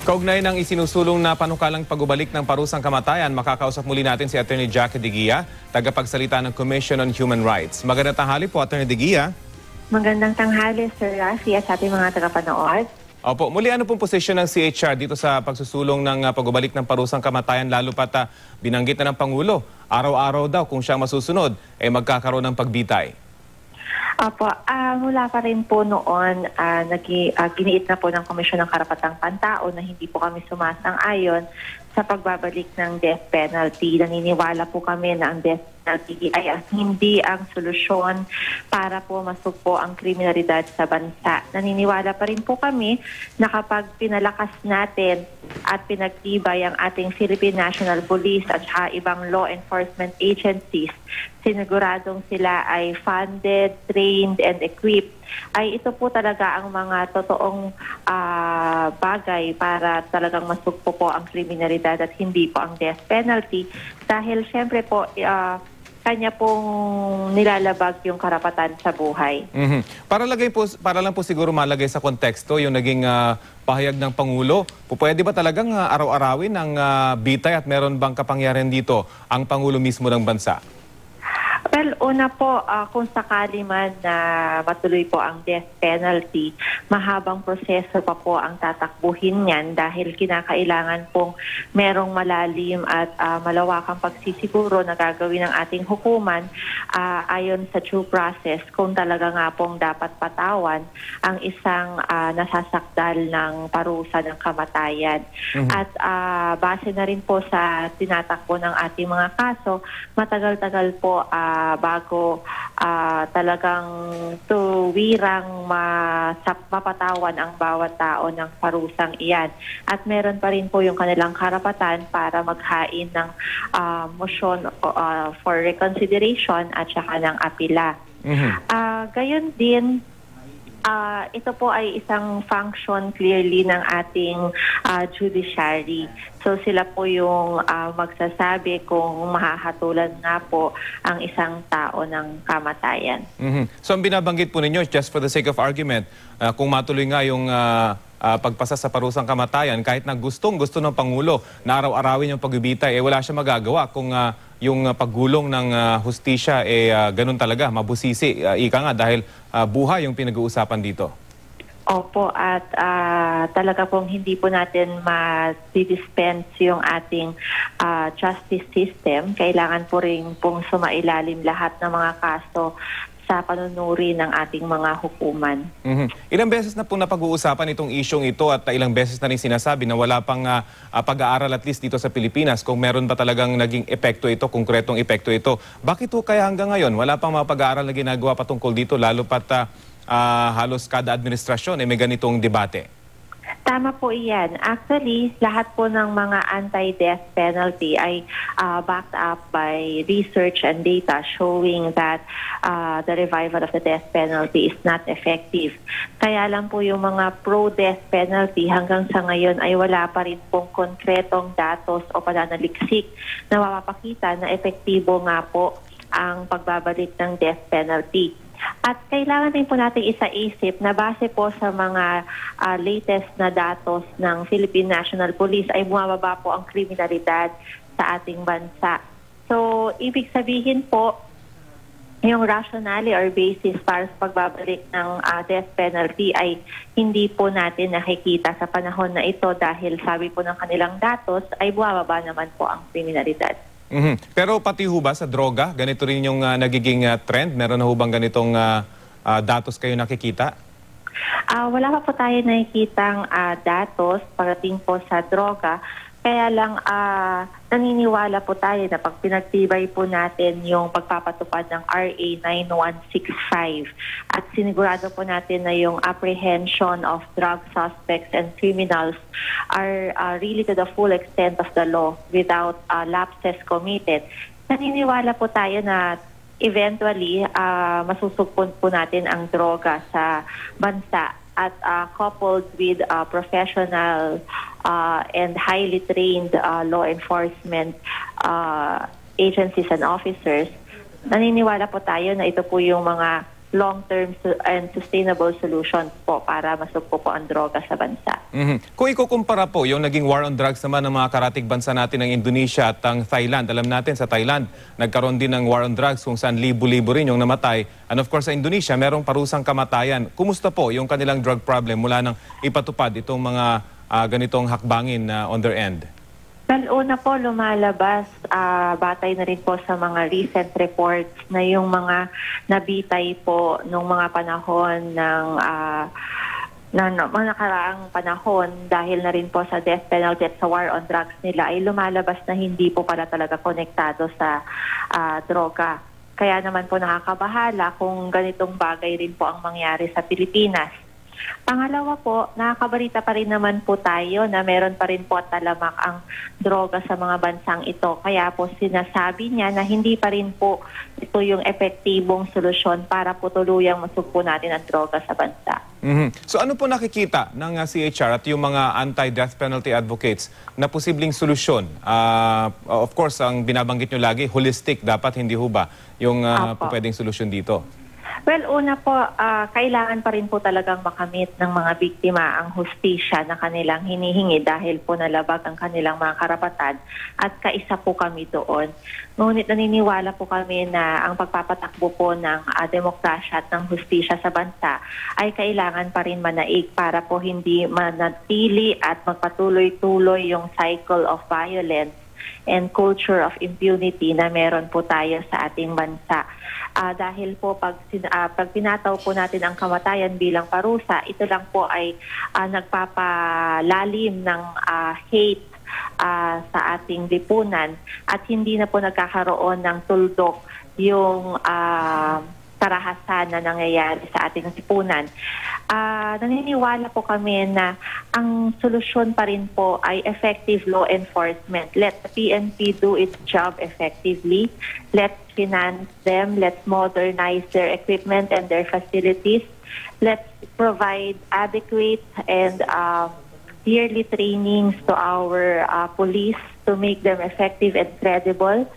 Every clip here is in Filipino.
Kaugnay ng isinusulong na panukalang pagubalik ng parusang kamatayan, makakausap muli natin si Atty. Jackie Digia, tagapagsalita ng Commission on Human Rights. Magandang tanghali po, Atty. Digia. Magandang tanghali, Sir Rafi, at sa ating mga tagapanood. Opo, muli ano pong posisyon ng CHR dito sa pagsusulong ng pagubalik ng parusang kamatayan, lalo pat binanggit na ng Pangulo, araw-araw daw kung siyang masusunod, magkakaroon ng pagbitay? Opo, mula pa rin po noon, giniit na po ng Komisyon ng Karapatang Pantao na hindi po kami sumasang-ayon sa pagbabalik ng death penalty. Naniniwala po kami na ang death penalty ay hindi ang solusyon para po masugpo ang kriminalidad sa bansa. Naniniwala pa rin po kami na kapag pinalakas natin at pinagtibay ang ating Philippine National Police at saka ibang law enforcement agencies, siniguradong sila ay funded, trained, and equipped, ay ito po talaga ang mga totoong bagay para talagang masugpo po ang kriminalidad at hindi po ang death penalty. Dahil syempre po, kanya pong nilalabag yung karapatan sa buhay. Para lang po siguro malagay sa konteksto yung naging pahayag ng Pangulo, pwede ba talagang araw-arawin ang bitay at meron bang kapangyarihan dito ang Pangulo mismo ng bansa? Well, una po, kung sakali man na matuloy po ang death penalty, mahabang proseso pa po ang tatakbuhin niyan dahil kinakailangan pong merong malalim at malawakang pagsisiguro na gagawin ng ating hukuman ayon sa due process kung talaga nga pong dapat patawan ang isang nasasakdal ng parusa ng kamatayan. At base na rin po sa tinatakbo ng ating mga kaso, matagal-tagal po bago talagang tuwirang mapatawan ang bawat tao ng parusang iyan. At meron pa rin po yung kanilang karapatan para maghain ng motion for reconsideration at saka ng apila. Gayon din, ito po ay isang function clearly ng ating judiciary. So sila po yung magsasabi kung mahahatulan nga po ang isang tao ng kamatayan. So ang binabanggit po ninyo, just for the sake of argument, kung matuloy nga yung pagpasa sa parusang kamatayan, kahit na gusto ng Pangulo na araw-arawin yung pagbibitay, wala siya magagawa kung yung paggulong ng hustisya ganun talaga, mabusisi. Ika nga dahil buhay yung pinag-uusapan dito. Opo, at talaga pong hindi po natin ma-dispense yung ating justice system. Kailangan po rin pong sumailalim lahat ng mga kaso sa panunuri ng ating mga hukuman. Ilang beses na po napag-uusapan itong isyong ito at ilang beses na rin sinasabi na wala pang pag-aaral at least dito sa Pilipinas kung meron ba talagang naging epekto ito, konkretong epekto ito. Bakit po kaya hanggang ngayon wala pang mga pag-aaral na ginagawa patungkol dito lalo pat halos kada administrasyon may ganitong debate? Tama po iyan. Actually, lahat po ng mga anti-death penalty ay backed up by research and data showing that the revival of the death penalty is not effective. Kaya lang po yung mga pro-death penalty hanggang sa ngayon ay wala pa rin pong konkretong datos o pananaliksik na mapapakita na epektibo nga po ang pagbabalik ng death penalty. At kailangan din po natin isa-isip na base po sa mga latest na datos ng Philippine National Police ay bumababa po ang kriminalidad sa ating bansa. So, ibig sabihin po, yung rationale or basis para sa pagbabalik ng death penalty ay hindi po natin nakikita sa panahon na ito dahil sabi po ng kanilang datos ay bumababa naman po ang kriminalidad. Pero pati ho ba sa droga, ganito rin yung nagiging trend? Meron na ho bang ganitong datos kayo nakikita? Wala pa po tayo nakikitang datos pagdating po sa droga. Kaya lang naniniwala po tayo na pag pinagtibay po natin yung pagpapatupad ng RA 9165 at sinigurado po natin na yung apprehension of drug suspects and criminals are really to the full extent of the law without lapses committed. Naniniwala po tayo na eventually masusugpon po natin ang droga sa bansa at coupled with professional and highly trained law enforcement agencies and officers, naniniwala po tayo na ito po yung mga long-term and sustainable solutions po para masugpo po ang droga sa bansa. Kung ikukumpara po yung naging war on drugs naman ng mga karatig bansa natin ng Indonesia at ang Thailand. Alam natin sa Thailand, nagkaroon din ng war on drugs kung saan libo-libo rin yung namatay. And of course sa Indonesia, merong parusang kamatayan. Kumusta po yung kanilang drug problem mula nang ipatupad itong mga ganitong hakbangin on their end? Well, una po lumalabas, batay na rin po sa mga recent reports na yung mga nabitay po nung mga panahon ng mga nakaraang panahon dahil na rin po sa death penalty at sa war on drugs nila ay lumalabas na hindi po pala talaga konektado sa droga. Kaya naman po nakakabahala kung ganitong bagay rin po ang mangyari sa Pilipinas. Pangalawa po, nakakabalita pa rin naman po tayo na meron pa rin po talamak ang droga sa mga bansang ito. Kaya po sinasabi niya na hindi pa rin po ito yung epektibong solusyon para po tuluyang masugpo natin ang droga sa bansa. So ano po nakikita ng CHR at yung mga anti-death penalty advocates na posibleng solusyon? Of course, ang binabanggit nyo lagi, holistic dapat, hindi ho ba yung pwedeng solusyon dito? Well, una po, kailangan pa rin po talagang makamit ng mga biktima ang hustisya na kanilang hinihingi dahil po nalabag ang kanilang mga karapatan at kaisa po kami doon. Ngunit naniniwala po kami na ang pagpapatakbo po ng demokrasya at ng hustisya sa bansa ay kailangan pa rin manaig para po hindi manatili at magpatuloy-tuloy yung cycle of violence and culture of impunity na meron po tayo sa ating bansa. Dahil po pag pinataw po natin ang kamatayan bilang parusa, ito lang po ay nagpapalalim ng hate sa ating lipunan at hindi na po nagkakaroon ng tuldok yung karahasan na nangyayari sa ating lipunan. Naniniwala po kami na ang solusyon pa rin po ay effective law enforcement. Let the PNP do its job effectively. Let's finance them. Let's modernize their equipment and their facilities. Let's provide adequate and yearly trainings to our police to make them effective and credible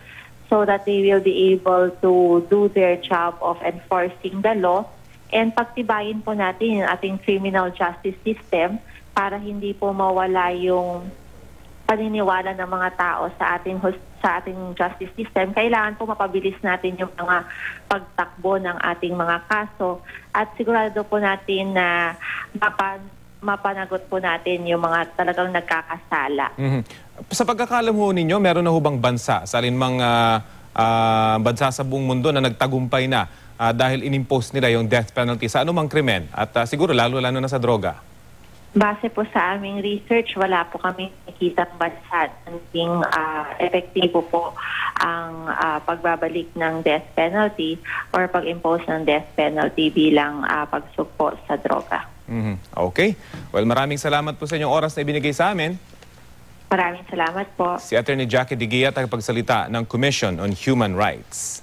so that they will be able to do their job of enforcing the law. And pagtibayin po natin yung ating criminal justice system para hindi po mawala yung paniniwala ng mga tao sa ating justice system. Kailangan po mapabilis natin yung mga pagtakbo ng ating mga kaso at sigurado po natin na mapanagot po natin yung mga talagang nagkakasala. Sa pagkakalam ho ninyo, meron na ho bang bansa sa alinmang bansa sa buong mundo na nagtagumpay na dahil inimpose nila yung death penalty sa anumang krimen at siguro lalo-lalo na sa droga? Base po sa aming research, wala po kami nakikita bansa na naging epektibo po ang pagbabalik ng death penalty or pag-impose ng death penalty bilang pagsugpo sa droga. Okay. Well, maraming salamat po sa inyong oras na ibinigay sa amin. Maraming salamat po. Si Attorney Jackie Digia, tagapagsalita ng Commission on Human Rights.